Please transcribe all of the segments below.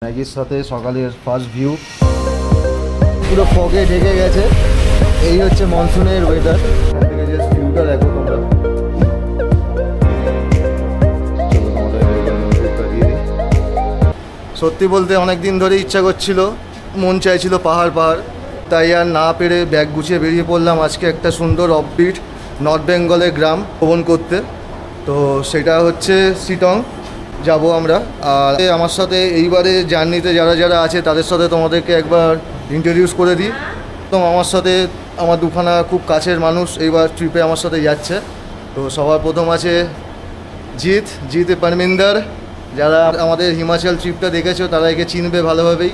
ম্যাগির সাথে সকালের ফার্স্ট ভিউ পুরো ফগে ঢেকে গেছে। এই হচ্ছে মনসুনের ওয়েদার। এখান থেকে যে ভিউটা দেখো তোমরা। সত্যি বলতে অনেক দিন ধরে ইচ্ছা করছিল, মন চাইছিল পাহাড় পাহাড়, তাই আর না পেরে ব্যাগ গুছিয়ে বেরিয়ে পড়লাম আজকে একটা সুন্দর অফবিট নর্থ বেঙ্গলের গ্রাম ভ্রমণ করতে। তো সেটা হচ্ছে শিটং যাব আমরা। আর আমার সাথে এইবারে জার্নিতে যারা যারা আছে তাদের সাথে তোমাদেরকে একবার ইন্ট্রোডিউস করে দিই। তো আমার সাথে আমার দুখানা খুব কাছের মানুষ এইবার ট্রিপে আমার সাথে যাচ্ছে। তো সবার প্রথম আছে জিৎ পারমিন্দার। যারা আমাদের হিমাচল ট্রিপটা দেখেছো তারা একে চিনবে ভালোভাবেই।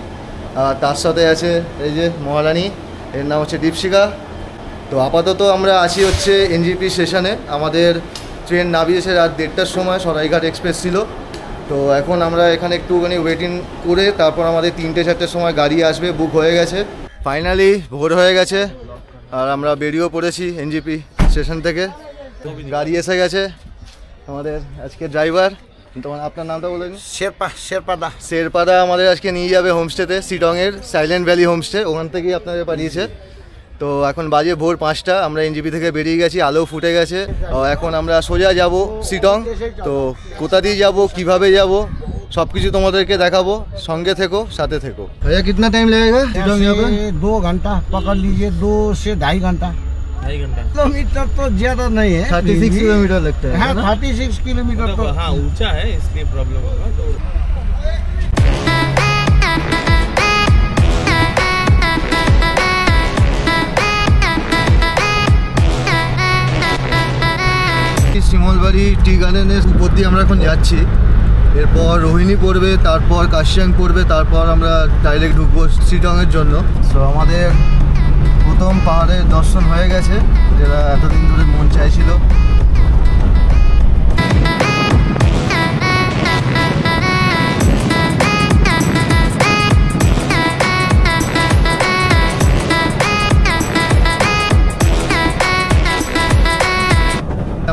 আর তার সাথে আছে এই যে মহারানী, এর নাম হচ্ছে দীপশিকা। তো আপাতত আমরা আছি হচ্ছে এনজিপি স্টেশনে। আমাদের ট্রেন নামিয়েছে রাত 1:30টার সময়, সরাইঘাট এক্সপ্রেস ছিল। তো এখন আমরা এখানে একটুখানি ওয়েটিং করে তারপর আমাদের 3টে-4টের সময় গাড়ি আসবে, বুক হয়ে গেছে। ফাইনালি ভোর হয়ে গেছে আর আমরা বেরিয়েও পড়েছি এনজিপি স্টেশন থেকে। গাড়ি এসে গেছে। আমাদের আজকে ড্রাইভার, তোমার আপনার নামটা বলে দিন। শেরপাদা আমাদের আজকে নিয়ে যাবে হোমস্টেতে, শিটংয়ের সাইলেন্ট ভ্যালি হোমস্টে, ওখান থেকেই আপনাদের পাঠিয়েছে। তো এখন বাজে ভোর 5টা, আমরা এনজিপি থেকে বেরিয়ে গেছি, আলো ফুটে গেছে। এখন আমরা সোজা যাব শিটং। তো কোথা দিয়ে যাব, কিভাবে যাব, सब कुछ তোমাদেরকে দেখাবো। সঙ্গে থেকো, সাথে থেকো। भैया कितना टाइम लगेगा शिटोंग यहाँ पे? 2 घंटा पकड़ लीजिए, 2 से 2.5 घंटा। 2.5 घंटा किलोमीटर तो ज्यादा नहीं है, 36 किलोमीटर लगता है। हाँ 36 किलोमीटर तो हाँ ऊंचा है, इसलिए प्रॉब्लम होगा। तो শিমলবাড়ি টি গার্ডেনের উপর দিয়ে আমরা এখন যাচ্ছি। এরপর রোহিণী পড়বে, তারপর কাশিয়াং পড়বে, তারপর আমরা ডাইরেক্ট ঢুকবো শিটংয়ের জন্য। সো আমাদের প্রথম পাহাড়ের দর্শন হয়ে গেছে, যেটা এতদিন ধরে মন চাইছিল।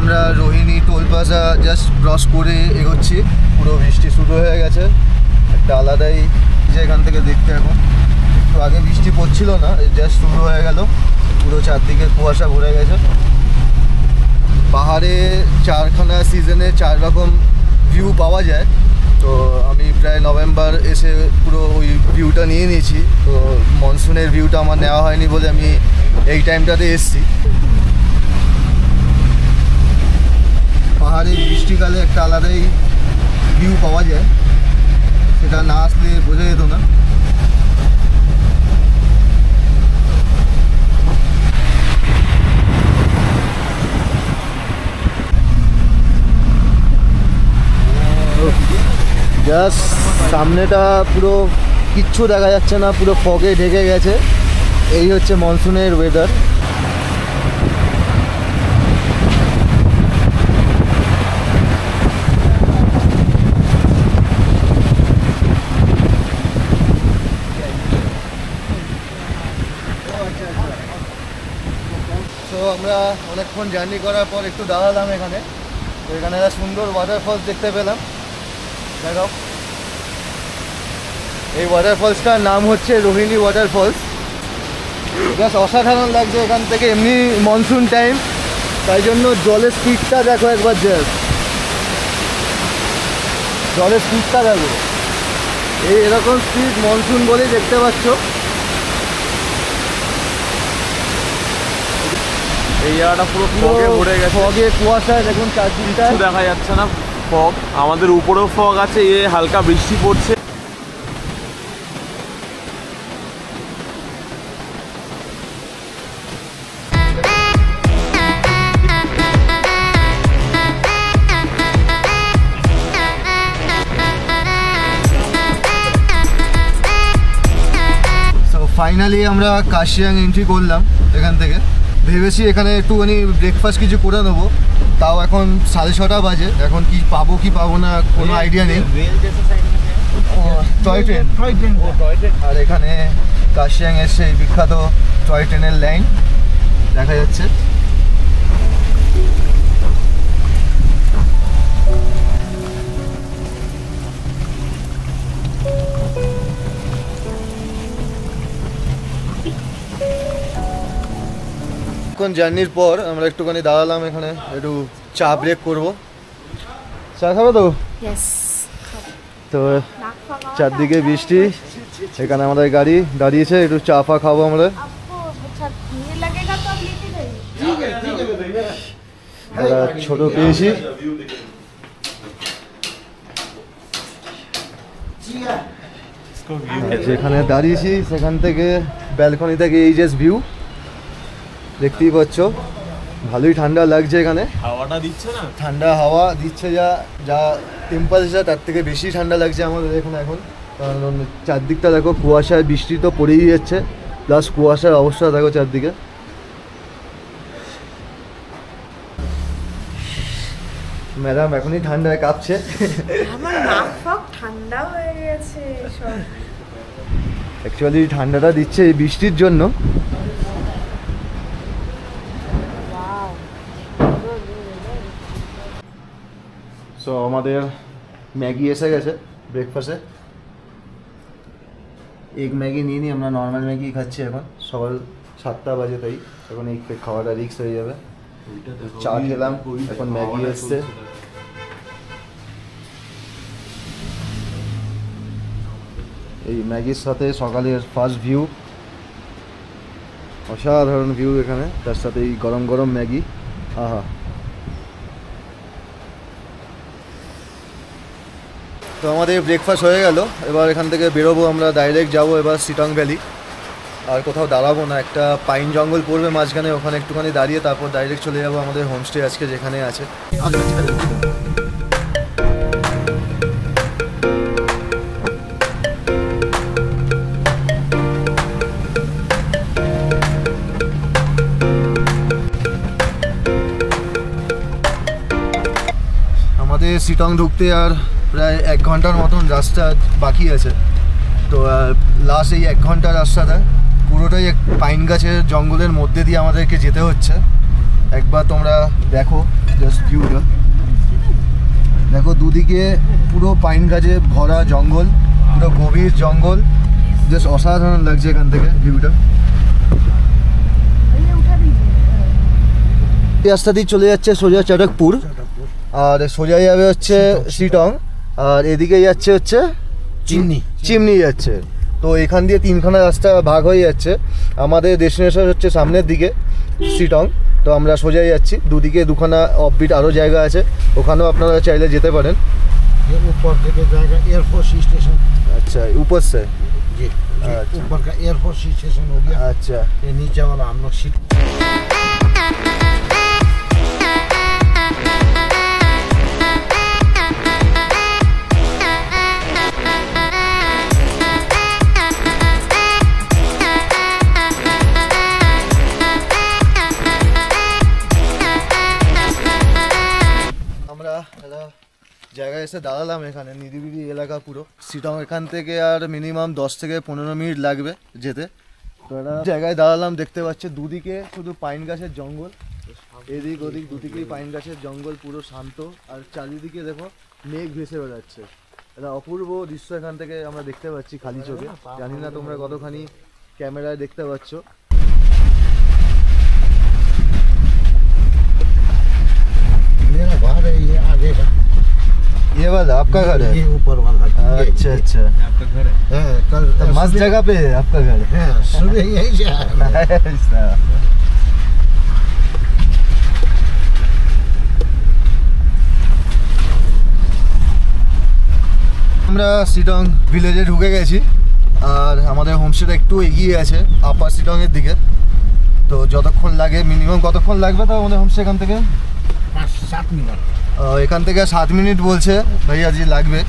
আমরা Rohini toll plaza just cross করে এগোচ্ছি। পুরো বৃষ্টি শুরু হয়ে গেছে, একটা আলাদাই যে এখান থেকে দেখতে। এখন একটু আগে বৃষ্টি পড়ছিল না, জাস্ট শুরু হয়ে গেল। পুরো চারদিকে কুয়াশা ভরে গেছে। পাহাড়ে 4খানা সিজনে 4 রকম ভিউ পাওয়া যায়। তো আমি প্রায় নভেম্বর এসে পুরো ওই ভিউটা নিয়ে নিয়েছি। তো মনসুনের ভিউটা আমার নেওয়া হয়নি বলে আমি এই টাইমটাতে এসেছি। পাহাড়ে বৃষ্টিকালে একটা আলাদাই ভিউ পাওয়া যায়, সেটা না আসলে বোঝা যেত না। জাস্ট সামনেটা পুরো কিচ্ছু দেখা যাচ্ছে না, পুরো ফগে ঢেকে গেছে। এই হচ্ছে মনসুনের ওয়েদার। তো আমরা অনেকক্ষণ জার্নি করার পর একটু দাঁড়ালাম এখানে। তো এখানে একটা সুন্দর ওয়াটারফলস দেখতে পেলাম। দেখো, এই ওয়াটারফলসটার নাম হচ্ছে রোহিণী ওয়াটারফলস। জাস্ট অসাধারণ লাগছে এখান থেকে, এমনি মনসুন টাইম, তাই জন্য জলের স্পিডটা দেখো একবার। জলের স্পিডটা দেখো, এরকম স্পিড মনসুন বলেই দেখতে পাচ্ছ। এই জায়গাটা পুরো ফগে ভরে গেছে, ফগে কুয়াশায় দেখুন চারদিকটা দেখা যাচ্ছে না। ফগ, আমাদের উপরেও ফগ আছে, হালকা বৃষ্টি পড়ছে। ফাইনালি আমরা কাশিয়াং এন্ট্রি করলাম এখান থেকে। ভেবেছি এখানে একটুখানি ব্রেকফাস্ট কিছু করে নেবো, তাও এখন 6:30 বাজে। এখন কি পাবো কি পাবো না কোনো আইডিয়া নেই। টয় ট্রেন, আর এখানে কাশিয়াং এর সেই বিখ্যাত টয় ট্রেনের লাইন দেখা যাচ্ছে। অনেকক্ষণ জার্নির পর আমরা একটুখানি দাঁড়ালাম এখানে, একটু চা ব্রেক করবো। চা খাবে তো? তো চারদিকে বৃষ্টি, এখানে আমাদের গাড়ি দাঁড়িয়েছে, একটু চা ফা খাবো আমরা। ছোট পেয়েছি, যেখানে দাঁড়িয়েছি সেখান থেকে ব্যালকনি থেকে এই যে ভিউ দেখতেই পাচ্ছ, ভালোই ঠান্ডা লাগছে এখানে। হাওয়াটা দিচ্ছে না, ঠান্ডা হাওয়া দিচ্ছে, যা যা টেম্পারেচার তার থেকে বেশি ঠান্ডা লাগছে আমাদের এখানে এখন। কারণ চারদিকটা দেখো কুয়াশায়, বৃষ্টি তো পড়েই যাচ্ছে, প্লাস কুয়াশার অবস্থা দেখো চারদিকে। ম্যাডাম এখনই ঠান্ডায় কাঁপছে। আমার নাক ফাক ঠান্ডা হয়ে গেছে সব। অ্যাকচুয়ালি ঠান্ডাটা দিচ্ছে এই বৃষ্টির জন্য। সো আমাদের ম্যাগি এসে গেছে ব্রেকফাস্টে। এগ ম্যাগি নিয়ে নিই, আমরা নর্মাল ম্যাগি খাচ্ছি এখন, সকাল 7টা বাজে, তাই এখন এগ খাওয়াটা রিস্ক হয়ে যাবে। চা খেলাম, এখন ম্যাগি এসছে। এই ম্যাগির সাথে সকালের ফার্স্ট ভিউ, অসাধারণ ভিউ এখানে, তার সাথে এই গরম গরম ম্যাগি, আহা। তো আমাদের ব্রেকফাস্ট হয়ে গেল, এবার এখান থেকে বেরোবো আমরা, ডাইরেক্ট যাবো এবার সিটং ভ্যালি। আর কোথাও দাঁড়াবো না, একটা পাইন জঙ্গল পড়বে মাঝখানে, ওখানে একটুখানি দাঁড়িয়ে তারপর ডাইরেক্ট চলে যাবো আমাদের হোমস্টে আজকে যেখানে আছে। আমাদের সিটং ঢুকতে আর প্রায় 1 ঘন্টার মতন রাস্তা বাকি আছে। তো লাস্ট এই 1 ঘন্টার রাস্তাটা পুরোটাই পাইন গাছের জঙ্গলের মধ্যে দিয়ে আমাদেরকে যেতে হচ্ছে। একবার তোমরা দেখো জাস্ট ভিউটা দেখো, দুদিকে পুরো পাইন গাছে ভরা জঙ্গল, পুরো গভীর জঙ্গল, জাস্ট অসাধারণ লাগছে এখান থেকে ভিউটা। এই রাস্তা দিয়ে চলে যাচ্ছে সোজা চটকপুর, আর সোজা যাবে হচ্ছে সিটং, আর এদিকে যাচ্ছে হচ্ছে চিমনি যাচ্ছে। তো এখান দিয়ে 3খানা রাস্তা ভাগ হয়ে যাচ্ছে। আমাদের ডেস্টিনেশন হচ্ছে সামনের দিকে সিটং, তো আমরা সোজাই যাচ্ছি। দুদিকে 2খানা অফবিট আরও জায়গা আছে, ওখানেও আপনারা চাইলে যেতে পারেন। ऊपर থেকে জায়গা एयरफोर्स स्टेशन। अच्छा, ऊपर से जी, ऊपर का एयरफोर्स स्टेशन हो गया। अच्छा, ये नीचे वाला हम लोग सीट। জায়গায় এসে দাঁড়ালাম, এখানে নিরিবিলি এলাকা পুরো সিটং। এখান থেকে আর মিনিমাম 10 থেকে 15 মিনিট লাগবে যেতে। তো জায়গায় দাঁড়ালাম, দেখতে পাচ্ছি দুদিকে শুধু পাইন গাছের জঙ্গল, এদিক ওদিক দুদিকেই পাইন গাছের জঙ্গল, পুরো শান্ত। আর চারিদিকে দেখো মেঘ ভেসে বেড়াচ্ছে, এটা অপূর্ব দৃশ্য এখান থেকে আমরা দেখতে পাচ্ছি খালি চোখে। জানি না তোমরা কতখানি ক্যামেরায় দেখতে পাচ্ছ। मेरा घर है ये आगे का, ये वाला आपका घर है? ये ऊपर वाला। अच्छा अच्छा, आपका घर है? कल तो मस्त जगह पे है आपका घर। है, सुबह यही से आया। আমরা সিটং ভিলেজে ঢুকে গেছি, আর আমাদের হোমস্টেটা একটু এগিয়ে আছে আপার সিটংয়ের দিকে। তো যতক্ষণ লাগে, মিনিমাম কতক্ষণ লাগবে তো আমাদের হোমস্টে এখান থেকে? 5-7 মিনিট। এখান থেকে 7 মিনিট বলছে ভাইয়া জি লাগবে।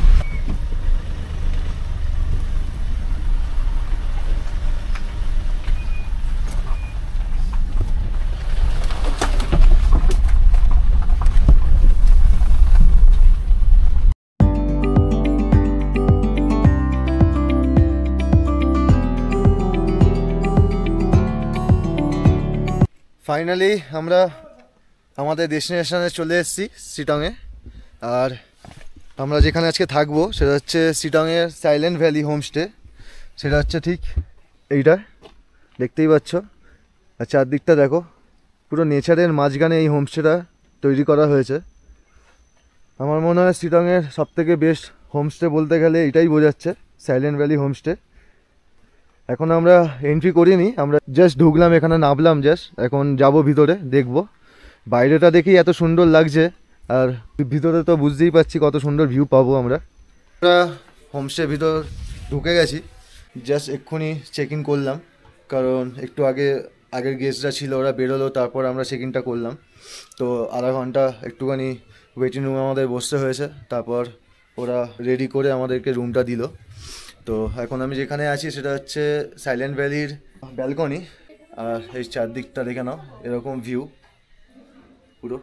ফাইনালি আমরা আমাদের ডেস্টিনেশনে চলে এসেছি সিটংয়ে। আর আমরা যেখানে আজকে থাকবো সেটা হচ্ছে সিটংয়ের সাইলেন্ট ভ্যালি হোমস্টে। সেটা হচ্ছে ঠিক এইটা দেখতেই পাচ্ছ, আর চারদিকটা দেখো পুরো নেচারের মাঝখানে এই হোমস্টেটা তৈরি করা হয়েছে। আমার মনে হয় শিলংয়ের সবথেকে বেস্ট হোমস্টে বলতে গেলে এটাই বোঝাচ্ছে, সাইলেন্ট ভ্যালি হোমস্টে। এখন আমরা এন্ট্রি করিনি, আমরা জাস্ট ঢুকলাম, এখানে নামলাম জাস্ট। এখন যাব ভিতরে, দেখব। বাইরেটা দেখেই এত সুন্দর লাগছে, আর ভিতরে তো বুঝতেই পারছি কত সুন্দর ভিউ পাবো আমরা। হোমস্টের ভিতর ঢুকে গেছি, জাস্ট এক্ষুনি চেক ইন করলাম, কারণ একটু আগের গেস্টরা ছিল, ওরা বেরোলো, তারপর আমরা চেক ইনটা করলাম। তো আধা ঘন্টা একটুখানি ওয়েটিং রুমে আমাদের বসতে হয়েছে, তারপর ওরা রেডি করে আমাদেরকে রুমটা দিল। তো এখন আমি যেখানে আছি সেটা হচ্ছে সাইলেন্ট ভ্যালির ব্যালকনি, আর এই চারদিকটা দেখে নাও, এরকম ভিউ পুরো।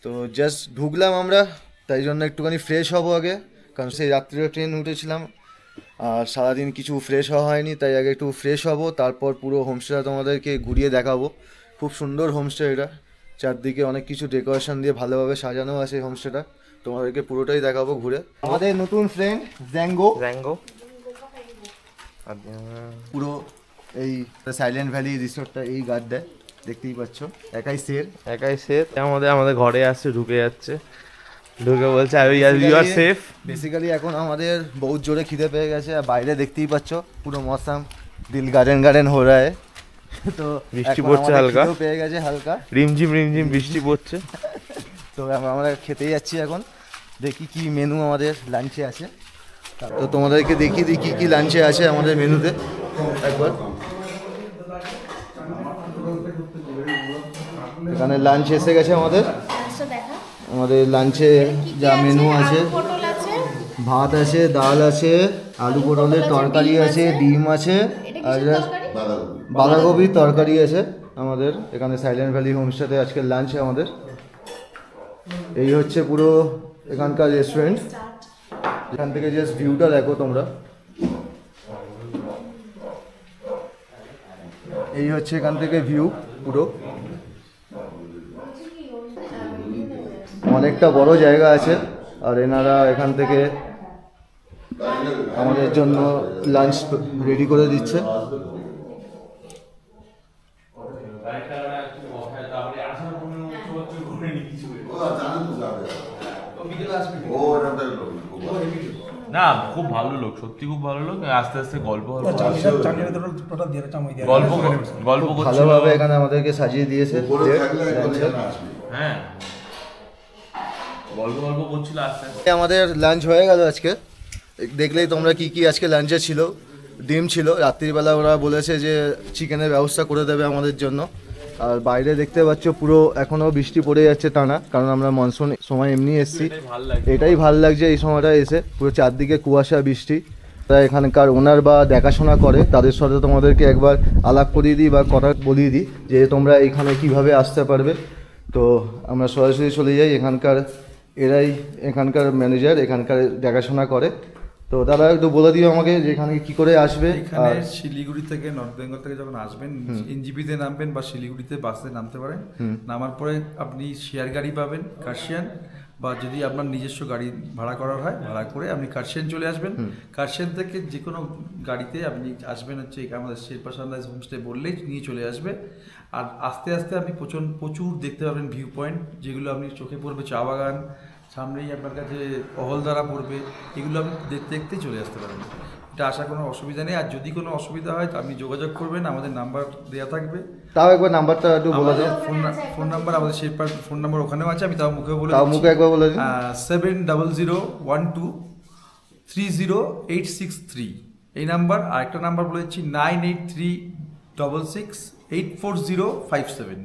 তো জাস্ট ঢুকলাম আমরা, তাই জন্য একটুখানি ফ্রেশ হবো আগে, কারণ সেই রাত্রিরে ট্রেন উঠেছিলাম আর সারাদিন কিছু ফ্রেশ হওয়া হয়নি, তাই আগে একটু ফ্রেশ হব, তারপর পুরো হোমস্টেটা তোমাদেরকে ঘুরিয়ে দেখাবো। খুব সুন্দর হোমস্টে এটা, চারদিকে অনেক কিছু ডেকোরেশন দিয়ে ভালোভাবে সাজানো আছে এই হোমস্টেটা, তোমাদেরকে পুরোটাই দেখাবো ঘুরে। আমাদের নতুন ফ্রেন্ড জ্যাঙ্গো পুরো এই সাইলেন্ট ভ্যালি রিসোর্টটা এই গার্ড দেয়, দেখতেই পাচ্ছ, একাই সের আমাদের ঘরে আসছে, ঢুকে যাচ্ছে, ঢুকে বলছে ইউ আর সেফ। বেসিক্যালি এখন আমাদের বহুত জোরে খিদে পেয়ে গেছে, আর বাইরে দেখতেই পাচ্ছ পুরো মৌসুম দিল গার্ডেন হো রা হ্যায়। তো বৃষ্টি পড়ছে হালকা, পেয়ে গেছে হালকা রিমঝিম বৃষ্টি পড়ছে। তো আমরা খেতেই যাচ্ছি এখন, দেখি কি মেনু আমাদের লাঞ্চে আছে। তো তোমাদেরকে দেখিয়ে দিই কী কী লাঞ্চে আছে আমাদের মেনুতে একবার। এখানে লাঞ্চ এসে গেছে আমাদের লাঞ্চে যা মেনু আছে, ভাত আছে, ডাল আছে, আলু পটলের তরকারি আছে, ডিম আছে, আর বাঁধাকপির তরকারি আছে আমাদের এখানে সাইলেন্ট ভ্যালি হোমস্টেতে আজকের লাঞ্চে আমাদের। এই হচ্ছে পুরো এখানকার রেস্টুরেন্ট, এখান থেকে জাস্ট ভিউটা দেখো তোমরা। এই হচ্ছে এখান থেকে ভিউ পুরো, অনেকটা বড় জায়গা আছে, আর এনারা এখান থেকে আমাদের জন্য লাঞ্চ রেডি করে দিচ্ছে। না খুব ভালো লোক, সত্যি খুব ভালো লোক, আস্তে আস্তে গল্প ভালোভাবে এখানে আমাদেরকে সাজিয়ে দিয়েছে। হ্যাঁ গল্প করছিল আস্তে আস্তে। আমাদের লাঞ্চ হয়ে গেল আজকে, দেখলেই তোমরা কি কি আজকে লাঞ্চে ছিল। ডিম ছিল, রাত্রিবেলা ওরা বলেছে যে চিকেনের ব্যবস্থা করে দেবে আমাদের জন্য। আর বাইরে দেখতে পাচ্ছ পুরো এখনও বৃষ্টি পড়ে যাচ্ছে টানা, কারণ আমরা মনসুন সময় এমনি এসেছি, এটাই ভাল লাগছে এই সময়টা এসে, পুরো চারদিকে কুয়াশা বৃষ্টি। তারা এখানকার ওনার বা দেখাশোনা করে, তাদের সাথে তোমাদেরকে একবার আলাপ করিয়ে দিই বা কথা বলিয়ে দিই যে তোমরা এখানে কিভাবে আসতে পারবে। তো আমরা সরাসরি চলে যাই, এখানকার ম্যানেজার এখানকার দেখাশোনা করে। তো দাদা একটু বলে দিও আমাকে যে এখানে কি করে আসবে। এখানে শিলিগুড়ি থেকে নর্থ বেঙ্গল থেকে যখন আসবেন এনজিপিতে নামবেন বা শিলিগুড়িতে বাসে নামতে পারেন। নামার পরে আপনি শেয়ার গাড়ি পাবেন কার্শিয়ান, বা যদি আপনার নিজস্ব গাড়ি ভাড়া করার হয় ভাড়া করে আপনি কার্শিয়ান চলে আসবেন। কার্শিয়ান থেকে যে কোনো গাড়িতে আপনি আসবেন হচ্ছে আমাদের শেরপা সানরাইজ হোমস্টে বললেই নিয়ে চলে আসবে। আর আস্তে আস্তে আপনি প্রচুর দেখতে পাবেন ভিউ পয়েন্ট, যেগুলো আপনি চোখে পড়বে চা বাগান, সামনেই আপনার কাছে অহলদারা পড়বে, এগুলো আপনি দেখতে দেখতেই চলে আসতে পারবেন। এটা আসার কোনো অসুবিধা নেই। আর যদি কোনো অসুবিধা হয় আপনি যোগাযোগ করবেন, আমাদের নাম্বার দেওয়া থাকবে। তাও একবার নাম্বারটা একটু বলে দাও। ফোন নাম্বার আমাদের শেরপার ফোন নাম্বার ওখানেও আছে, আমি তাও মুখে বলে একবার বলে দিন। 7001230863 এই নাম্বার। আর একটা নাম্বার বলেছি 9836684057।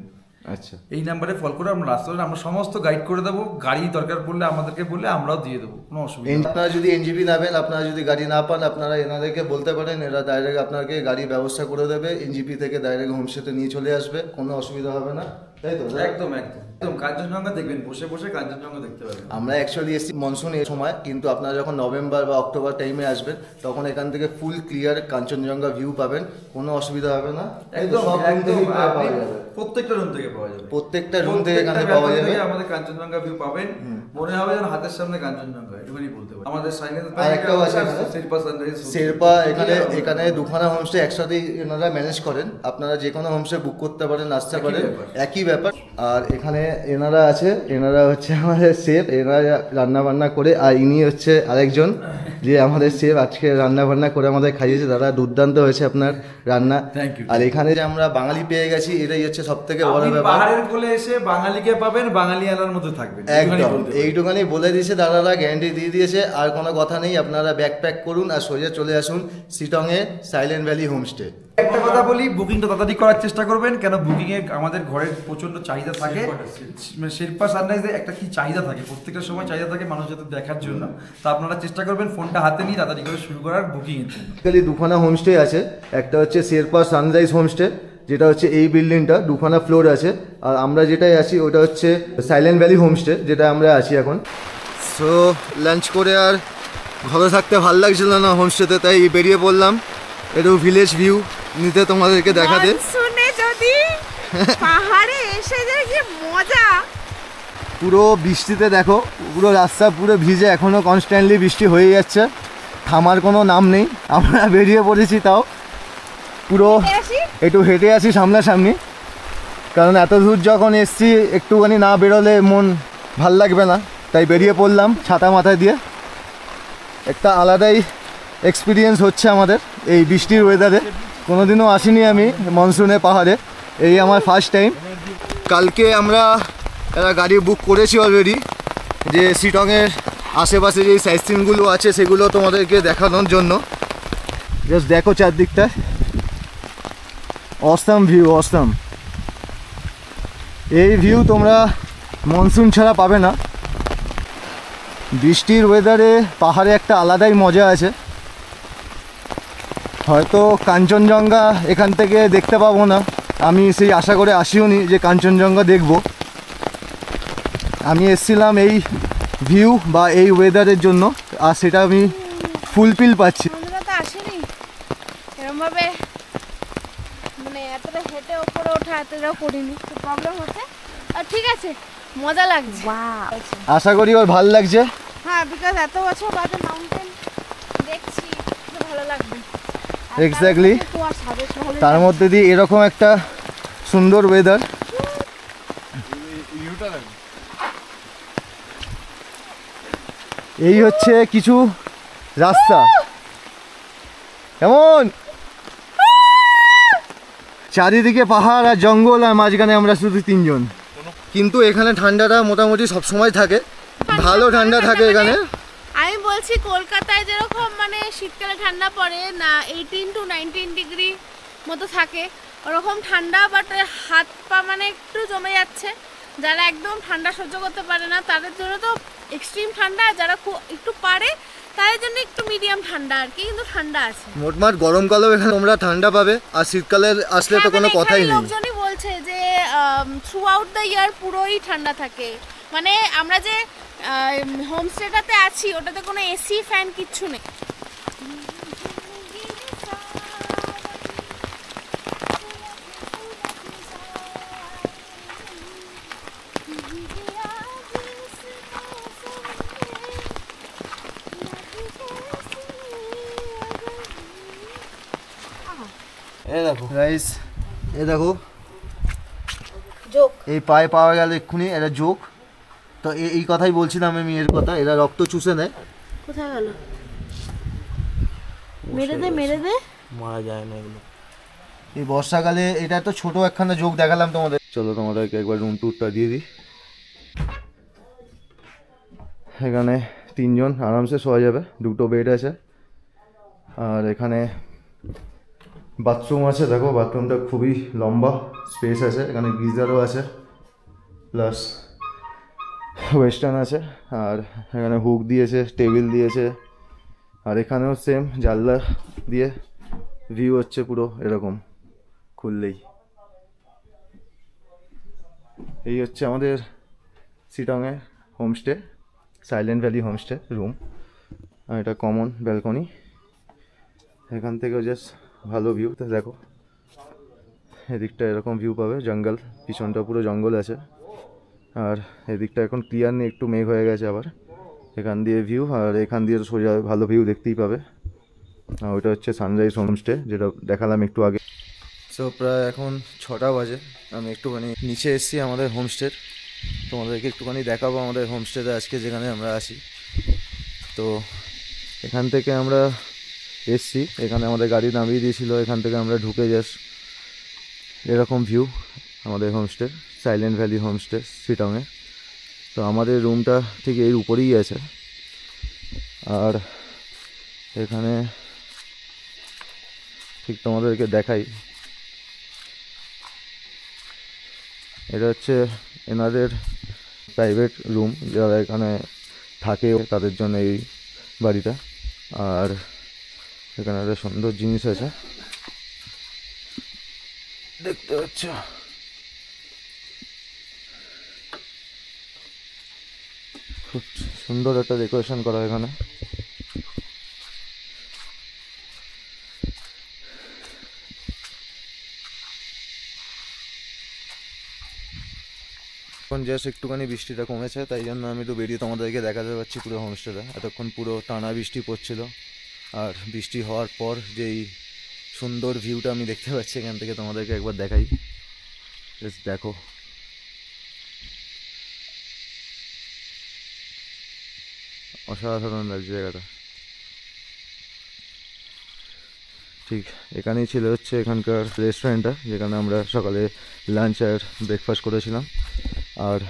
আচ্ছা, এই নাম্বারে ফল করে আমরা রাস্তা আমরা সমস্ত গাইড করে দেবো। গাড়ি দরকার পড়লে আমাদেরকে বললে আমরাও দিয়ে দেবো, কোনো অসুবিধা নেই। আপনারা যদি এনজিপি নামেন, আপনারা যদি গাড়ি না পান, আপনারা এনাদেরকে বলতে পারেন, এরা ডাইরেক্ট আপনাকে গাড়ি ব্যবস্থা করে দেবে। এনজিপি থেকে ডাইরেক্ট হোমস্টেতে নিয়ে চলে আসবে, কোনো অসুবিধা হবে না, তাই তো? একদম একদম। একদম কাঞ্চনজঙ্ঘা দেখবেন, বসে বসে কাঞ্চনজঙ্ঘা দেখতে পাবেন। আমরা অ্যাকচুয়ালি এসেছি মনসুন এর সময়, কিন্তু আপনারা যখন নভেম্বর বা অক্টোবর টাইমে আসবেন তখন এখান থেকে ফুল ক্লিয়ার কাঞ্চনজঙ্ঘা ভিউ পাবেন, কোনো অসুবিধা হবে না। একদম সব রুম একদম থেকেই পাওয়া আপনি যাবে, প্রত্যেকটা রুম থেকে পাওয়া যাবে, প্রত্যেকটা রুম থেকে এখানে পাওয়া যাবে। আমাদের কাঞ্চনজঙ্ঘা ভিউ পাবেন, মনে হবে যেন হাতের সামনে কাঞ্চনজঙ্ঘা, এটুকুনি বলতে পারি। আমাদের সাইলেন্স আরেকটাও আছে এখানে, শেরপা সানরাইজ শেরপা এখানে দুখানা হোমস্টে একসাথেই এনারা ম্যানেজ করেন, আপনারা যে কোনো হোমস্টে বুক করতে পারেন, আসতে পারেন, একই ব্যাপার। আর এখানে এনারা আছে, এনারা হচ্ছে আমাদের শেফ, এনারা রান্না বান্না করে, আর ইনি হচ্ছে আরেকজন যে আমাদের শেফ আজকে রান্না বান্না করে আমাদের খাইয়েছে। দাদা দুর্দান্ত হয়েছে আপনার রান্না। Thank you. আর এখানে যে আমরা বাঙালি পেয়ে গেছি, এটাই হচ্ছে সব থেকে বড় ব্যাপার। পাহাড়ের কোলে এসে বাঙালিকে পাবেন, বাঙালি আলার মধ্যে থাকবেন, একদম এইটুখানি বলে দিয়েছে দাদারা, গ্যারান্টি দিয়ে দিয়েছে, আর কোনো কথা নেই। আপনারা ব্যাগ প্যাক করুন আর সোজা চলে আসুন শিটংয়ে সাইলেন্ট ভ্যালি হোমস্টে। একটা কথা বলি, বুকিংটা তাড়াতাড়ি করার চেষ্টা করবেন, কেন বুকিং এ আমাদের ঘরের প্রচন্ড চাহিদা থাকে। শেরপা সানরাইজে একটা কি চাহিদা থাকে, প্রত্যেকটা সময় চাহিদা থাকে মানুষ যাতে দেখার জন্য। তো আপনারা চেষ্টা করবেন ফোনটা হাতে নিয়ে তাড়াতাড়ি করে শুরু করার বুকিং এর জন্য। বেসিক্যালি দুখানা হোমস্টে আছে, একটা হচ্ছে শেরপা সানরাইজ হোমস্টে, যেটা হচ্ছে এই বিল্ডিংটা, দুখানা ফ্লোর আছে। আর আমরা যেটাই আছি ওটা হচ্ছে সাইলেন্ট ভ্যালি হোমস্টে, যেটা আমরা আছি এখন। সো লাঞ্চ করে আর ঘরে থাকতে ভাল লাগছিল না হোমস্টেতে, তাই বেরিয়ে পড়লাম একটু ভিলেজ ভিউ নিতে, তোমাদেরকে দেখাতে। শুনে যদি পাহাড়ে এসে যে কি মজা। পুরো বৃষ্টিতে দেখো, পুরো রাস্তা পুরো ভিজে, এখনও কনস্ট্যান্টলি বৃষ্টি হয়ে যাচ্ছে, থামার কোনো নাম নেই। আমরা বেরিয়ে পড়েছি, তাও পুরো একটু হেঁটে আসি সামনাসামনি, কারণ এত দূর যখন এসছি একটুখানি না বেরোলে মন ভাল লাগবে না, তাই বেরিয়ে পড়লাম ছাতা মাথায় দিয়ে। একটা আলাদাই এক্সপিরিয়েন্স হচ্ছে আমাদের এই বৃষ্টির ওয়েদারে, কোনোদিনও আসিনি আমি মনসুনে পাহাড়ে, এই আমার ফার্স্ট টাইম। কালকে আমরা একটা গাড়ি বুক করেছি অলরেডি, যে শিটংয়ের আশেপাশে যে সাইট সিনগুলো আছে সেগুলো তোমাদেরকে দেখানোর জন্য। জাস্ট দেখো চারদিকটা, অসাম ভিউ, অসাম। এই ভিউ তোমরা মনসুন ছাড়া পাবে না। বৃষ্টির ওয়েদারে পাহাড়ে একটা আলাদাই মজা আছে। হয়তো কাঞ্চনজঙ্ঘা এখান থেকে দেখতে পাবো না, আমি সেই আশা করে আসিও নি যে কাঞ্চনজঙ্ঘা দেখব। আমি এসেছিলাম এই ভিউ বা এই ওয়েদারের জন্য, আর সেটা আমি ফুলফিল পাচ্ছি। আমরা তো আসেনি এরমভাবে, মানে এতটা হেঁটে ওপরে ওঠা এতটাও করিনি, তো প্রবলেম হচ্ছে। আর ঠিক আছে, মজা লাগছে। আশা করি ওর ভালো লাগছে। হ্যাঁ, বিকজ এত বছর বাদে মাউন্টেন দেখছি, তো ভালো লাগবে। এক্স্যাক্টলি, তার মধ্যে দিয়ে এরকম একটা সুন্দর ওয়েদার। এই হচ্ছে কিছু রাস্তা, কেমন চারিদিকে পাহাড় আর জঙ্গল, আর মাঝখানে আমরা শুধু তিনজন। কিন্তু এখানে ঠান্ডাটা মোটামুটি সবসময় থাকে, ভালো ঠান্ডা থাকে এখানে। আমি বলছি কলকাতায় যেরকম মানে শীতকালে ঠান্ডা পড়ে না, 18 to 19 ডিগ্রি মতো থাকে, ওরকম ঠান্ডা, বাট হাত পা মানে একটু জমে যাচ্ছে। যারা একদম ঠান্ডা সহ্য করতে পারে না তাদের জন্য তো এক্সট্রিম ঠান্ডা, আর যারা খুব একটু পারে তাদের জন্য একটু মিডিয়াম ঠান্ডা আর কি, কিন্তু ঠান্ডা আছে। মোটমাট গরমকালেও এখানে তোমরা ঠান্ডা পাবে, আর শীতকালে আসলে তো কোনো কথাই নেই। লোকজনই বলছে যে থ্রু আউট দ্য ইয়ার পুরোই ঠান্ডা থাকে। মানে আমরা যে হোমস্টেটাতে আছি ওটাতে কোনো এসি ফ্যান কিচ্ছু নেই। দেখো গাইস, এ দেখো জোক, এই পায়ে পাওয়া গেল এক্ষুনি, এটা জোক। তো এই কথাই বলছিলাম আমি, এর কথা, এরা রক্ত চুষে নেয়। কোথায় গেল? মেরে দে, মেরে দে। মারা যায় না এগুলো। এই বর্ষাকালে এটা তো ছোট একখানা জোক দেখালাম তোমাদের। চলো তোমাদেরকে একবার রুম ট্যুরটা দিয়ে দিই। এখানে তিনজন আরামসে শোয়া যাবে, দুটো বেড আছে, আর এখানে বাথরুম আছে। দেখো বাথরুমটা খুবই লম্বা স্পেস আছে, এখানে গিজারও আছে, প্লাস ওয়েস্টার্ন আছে, আর এখানে হুক দিয়েছে, টেবিল দিয়েছে, আর এখানেও সেম জানলা দিয়ে ভিউ হচ্ছে পুরো এরকম খুললেই। এই হচ্ছে আমাদের শিটংয়ের homestay, silent valley homestay room. আর এটা কমন ব্যালকনি, এখান থেকেও জাস্ট ভালো ভিউ। তো দেখো এদিকটা এরকম ভিউ পাবে, জঙ্গল, পিছনটা পুরো জঙ্গল আছে। আর এদিকটা এখন ক্লিয়ার নেই, একটু মেঘ হয়ে গেছে আবার। এখান দিয়ে ভিউ, আর এখান দিয়ে সোজা ভালো ভিউ দেখতেই পাবে। আর ওইটা হচ্ছে সানরাইজ হোমস্টে, যেটা দেখালাম একটু আগে। সো প্রায় এখন 6টা বাজে, আমি একটুখানি নিচে এসেছি আমাদের হোমস্টের। তোমাদেরকে একটুখানি দেখাবো আমাদের হোমস্টেতে আজকে যেখানে আমরা আছি। তো এখান থেকে আমরা এসছি, এখানে আমাদের গাড়ি নামিয়ে দিয়েছিল, এখান থেকে আমরা ঢুকে জাস্ট এরকম ভিউ আমাদের হোমস্টে, সাইলেন্ট ভ্যালি হোমস্টে শিটংয়ে। তো আমাদের রুমটা ঠিক এর উপরেই আছে। আর এখানে ঠিক তোমাদেরকে দেখাই, এটা হচ্ছে এনাদের প্রাইভেট রুম, যারা এখানে থাকে তাদের জন্য এই বাড়িটা। আর এখানে একটা সুন্দর জিনিস আছে, দেখতে পাচ্ছ। খুব সুন্দর একটা ডেকোরেশন করা এখানে। এখন জাস্ট একটুখানি বৃষ্টিটা কমেছে, তাই জন্য আমি তো বেরিয়ে তোমাদেরকে দেখাতে পারছি পুরো হোমস্টেটা। এতক্ষণ পুরো টানা বৃষ্টি পড়ছিল, আর বৃষ্টি হওয়ার পর যেই সুন্দর ভিউটা আমি দেখতে পাচ্ছি এখান থেকে, তোমাদেরকে একবার দেখাই। জাস্ট দেখো, অসাধারণ লাগছে জায়গাটা। ঠিক এখানেই ছিল হচ্ছে এখানকার রেস্টুরেন্টটা, যেখানে আমরা সকালে লাঞ্চ আর ব্রেকফাস্ট করেছিলাম। আর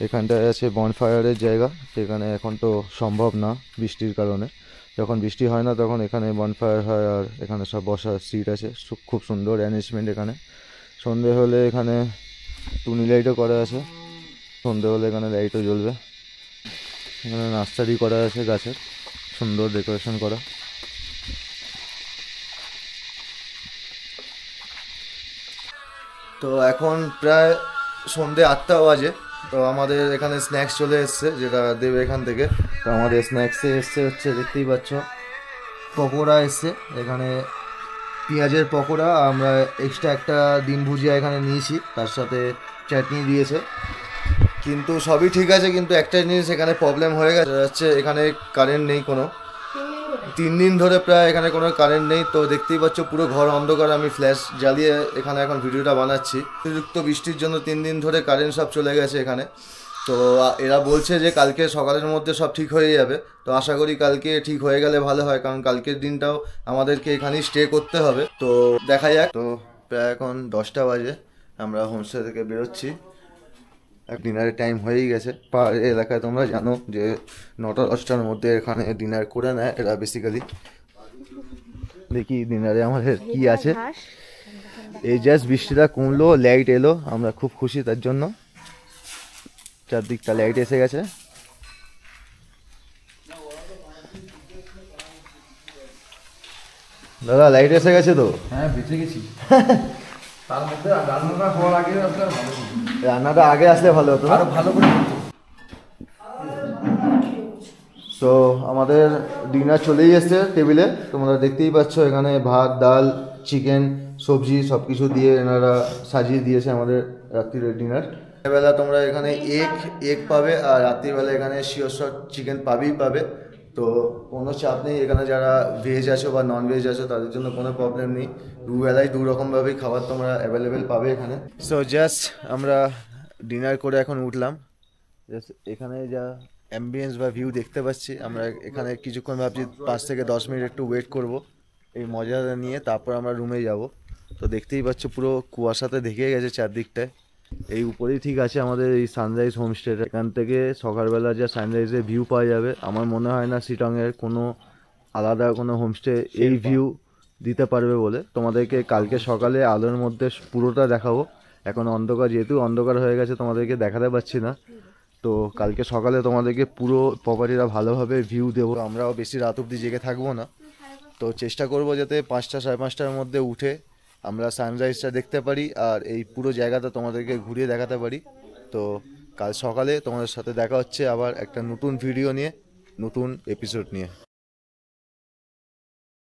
এখানটায় আছে বনফায়ারের জায়গা, যেখানে এখন তো সম্ভব না বৃষ্টির কারণে। যখন বৃষ্টি হয় না তখন এখানে বনফায়ার হয়, আর এখানে সব বসার সিট আছে, খুব সুন্দর অ্যারেঞ্জমেন্ট এখানে। সন্ধে হলে এখানে টুনি লাইটও করা আছে, সন্ধে হলে এখানে লাইটও জ্বলবে। এখানে নার্সারি করা আছে গাছের, সুন্দর ডেকোরেশন করা। তো এখন প্রায় সন্ধে 8টা বাজে। তো আমাদের এখানে স্ন্যাক্স চলে এসছে, যেটা দেবে এখান থেকে। তো আমাদের স্ন্যাক্সে এসছে হচ্ছে, দেখতেই পাচ্ছ, পকোড়া এসছে এখানে, পেঁয়াজের পকোড়া। আমরা এক্সট্রা একটা ডিম ভুজিয়া এখানে নিয়েছি, তার সাথে চাটনি দিয়েছে। কিন্তু সবই ঠিক আছে, কিন্তু একটা জিনিস এখানে প্রবলেম হয়ে গেছে, হচ্ছে এখানে কারেন্ট নেই কোনো। 3 দিন ধরে প্রায় এখানে কোনো কারেন্ট নেই। তো দেখতেই পাচ্ছ পুরো ঘর অন্ধকার, আমি ফ্ল্যাশ জ্বালিয়ে এখানে এখন ভিডিওটা বানাচ্ছি। অতিরিক্ত বৃষ্টির জন্য 3 দিন ধরে কারেন্ট সব চলে গেছে এখানে। তো এরা বলছে যে কালকে সকালের মধ্যে সব ঠিক হয়ে যাবে। তো আশা করি কালকে ঠিক হয়ে গেলে ভালো হয়, কারণ কালকের দিনটাও আমাদেরকে এখানেই স্টে করতে হবে। তো দেখা যাক। তো প্রায় এখন 10টা বাজে, আমরা হোমস্টে থেকে বেরোচ্ছি। ডিনারের টাইম হয়েই গেছে। পাহাড়ি এলাকায় তোমরা জানো যে 9টা 10টার মধ্যে এখানে ডিনার করে নেয় এরা বেসিক্যালি। দেখি ডিনারে আমাদের কি আছে। এই জাস্ট বৃষ্টিটা কমলো, লাইট এলো, আমরা খুব খুশি তার জন্য। চারদিকটা লাইট এসে গেছে। দাদা লাইট এসে গেছে তো? হ্যাঁ, বেঁচে গেছি। তার মধ্যে রান্নাটা হওয়ার আগে আসলে ভালো ছিল। রান্নাটা আগে আসলে ভালো হতো, আরো ভালো করে হতো। সো আমাদের ডিনার চলেই এসছে টেবিলে, তোমরা দেখতেই পাচ্ছ। এখানে ভাত, ডাল, চিকেন, সবজি সব কিছু দিয়ে এনারা সাজিয়ে দিয়েছে আমাদের রাত্রির ডিনার। বেলা তোমরা এখানে এগ পাবে, আর রাত্রিবেলা এখানে শিওর শট চিকেন পাবে। তো কোনো চাপ নেই, এখানে যারা ভেজ আছো বা নন ভেজ আছো তাদের জন্য কোনো প্রবলেম নেই। দুবেলায় দুরকমভাবেই খাবার তোমরা অ্যাভেলেবেল পাবে এখানে। সো জাস্ট আমরা ডিনার করে এখন উঠলাম। জাস্ট এখানে যা অ্যাম্বিয়েন্স বা ভিউ দেখতে পাচ্ছি, আমরা এখানে কিছুক্ষণ ভাবছি 5 থেকে 10 মিনিট একটু ওয়েট করব এই মজাটা নিয়ে, তারপর আমরা রুমে যাব। তো দেখতেই পাচ্ছ পুরো কুয়াশাতে ঢেকে গেছে চারদিকটায়। এই উপরেই ঠিক আছে আমাদের এই সানরাইজ হোমস্টে। এখান থেকে সকালবেলা যা সানরাইজের ভিউ পাওয়া যাবে, আমার মনে হয় না শিটংয়ের কোনো আলাদা কোনো হোমস্টে এই ভিউ দিতে পারবে বলে। তোমাদেরকে কালকে সকালে আলোর মধ্যে পুরোটা দেখাবো। এখন অন্ধকার, যেহেতু অন্ধকার হয়ে গেছে তোমাদেরকে দেখাতে পারছি না। তো কালকে সকালে তোমাদেরকে পুরো প্রপার্টিটা ভালোভাবে ভিউ দেবো। আমরাও বেশি রাত অবধি জেগে থাকবো না, তো চেষ্টা করবো যাতে 5টা 5:30টার মধ্যে উঠে আমরা সানরাইজটা দেখতে পারি আর এই পুরো জায়গাটা তোমাদেরকে ঘুরিয়ে দেখাতে পারি। তো কাল সকালে তোমাদের সাথে দেখা হচ্ছে আবার একটা নতুন ভিডিও নিয়ে, নতুন এপিসোড নিয়ে।